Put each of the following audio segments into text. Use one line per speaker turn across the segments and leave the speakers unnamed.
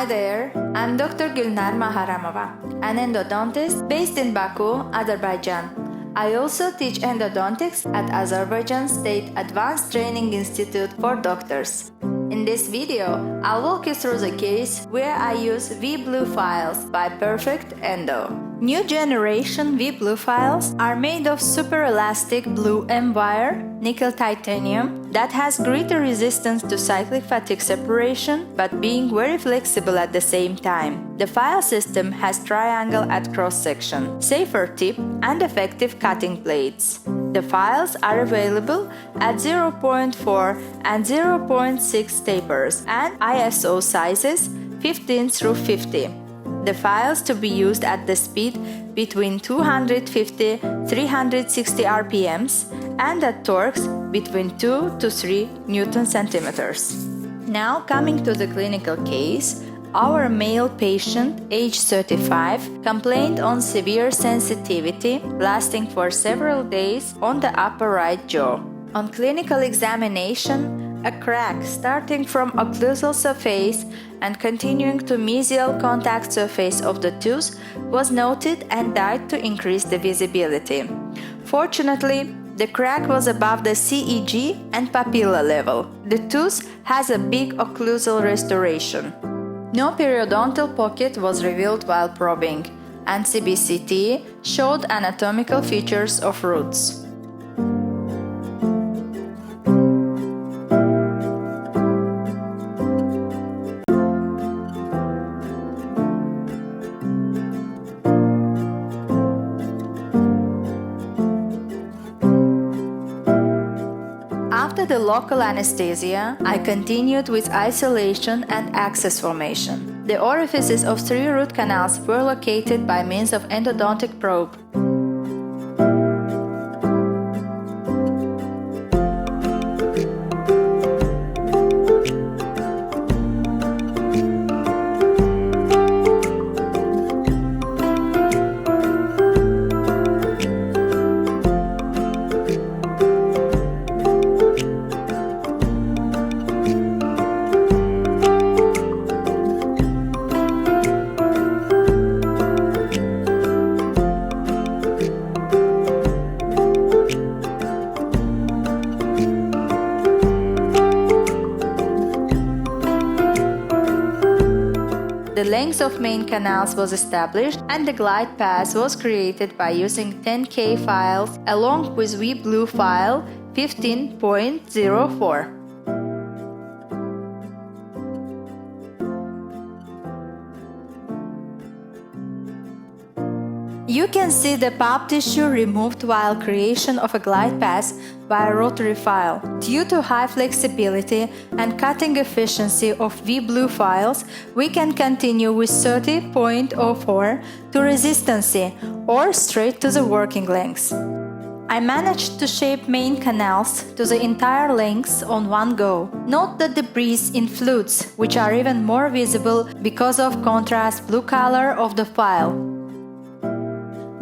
Hi there, I'm Dr. Gulnar Maharramova, an endodontist based in Baku, Azerbaijan. I also teach endodontics at Azerbaijan State Advanced Training Institute for Doctors. In this video, I'll walk you through the case where I use V-Blue files by Perfect Endo. New generation V-Blue files are made of super elastic blue M-wire nickel titanium that has greater resistance to cyclic fatigue separation but being very flexible at the same time. The file system has triangle at cross-section, safer tip and effective cutting plates. The files are available at 0.4 and 0.6 tapers and ISO sizes 15 through 50. The files to be used at the speed between 250-360 RPMs and at torques between 2 to 3 Newton centimeters. Now coming to the clinical case, our male patient, age 35, complained on severe sensitivity lasting for several days on the upper right jaw. On clinical examination, a crack starting from occlusal surface and continuing to mesial contact surface of the tooth was noted and dyed to increase the visibility. Fortunately, the crack was above the CEG and papilla level. The tooth has a big occlusal restoration. No periodontal pocket was revealed while probing, and CBCT showed anatomical features of roots. After the local anesthesia, I continued with isolation and access formation. The orifices of 3 root canals were located by means of endodontic probe. The length of main canals was established and the glide path was created by using 10K files along with V-Blue file 15.04. You can see the pulp tissue removed while creation of a glide path by a rotary file. Due to high flexibility and cutting efficiency of V-Blue files, we can continue with 30.04 to resistancy or straight to the working length. I managed to shape main canals to the entire length on one go. Note the debris in flutes, which are even more visible because of contrast blue color of the file.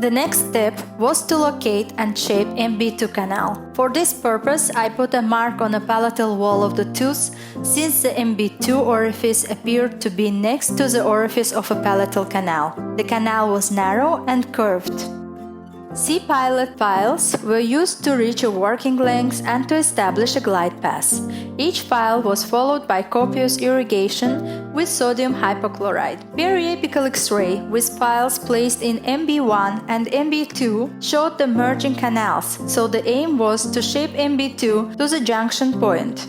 The next step was to locate and shape MB2 canal. For this purpose, I put a mark on the palatal wall of the tooth, since the MB2 orifice appeared to be next to the orifice of a palatal canal. The canal was narrow and curved. C-pilot files were used to reach a working length and to establish a glide path. Each file was followed by copious irrigation with sodium hypochlorite. Periapical X-ray with files placed in MB1 and MB2 showed the merging canals, so the aim was to shape MB2 to the junction point.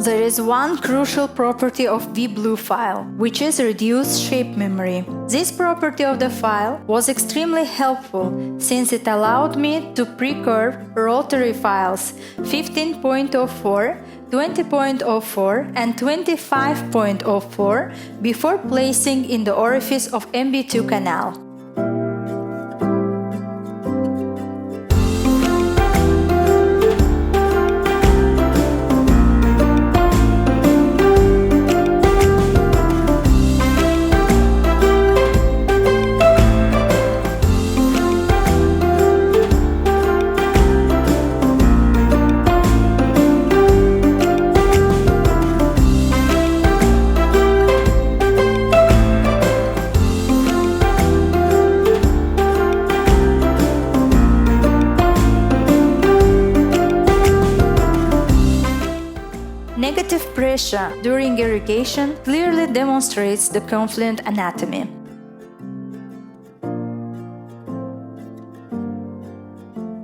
There is one crucial property of V-Blue file, which is reduced shape memory. This property of the file was extremely helpful since it allowed me to pre-curve rotary files 15.04, 20.04 and 25.04 before placing in the orifice of MB2 canal. pressure during irrigation clearly demonstrates the confluent anatomy.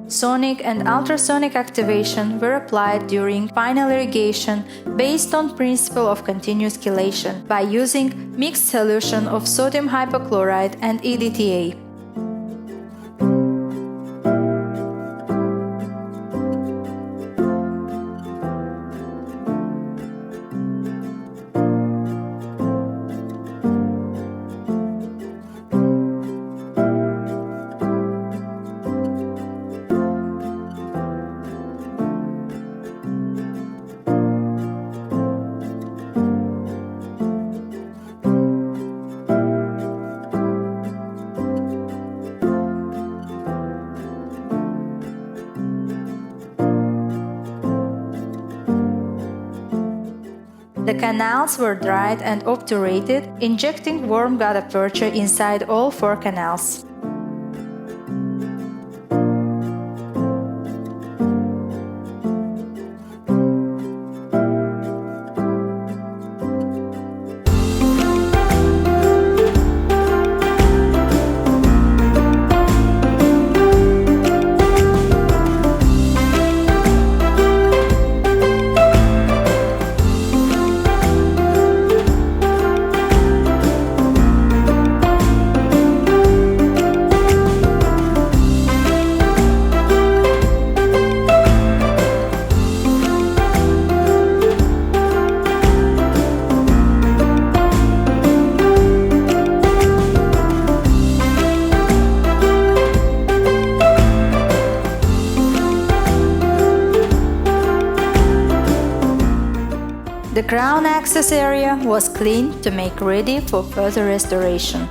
Sonic and ultrasonic activation were applied during final irrigation based on principle of continuous chelation by using mixed solution of sodium hypochlorite and EDTA. The canals were dried and obturated, injecting warm gutta percha inside all 4 canals. The crown access area was cleaned to make ready for further restoration.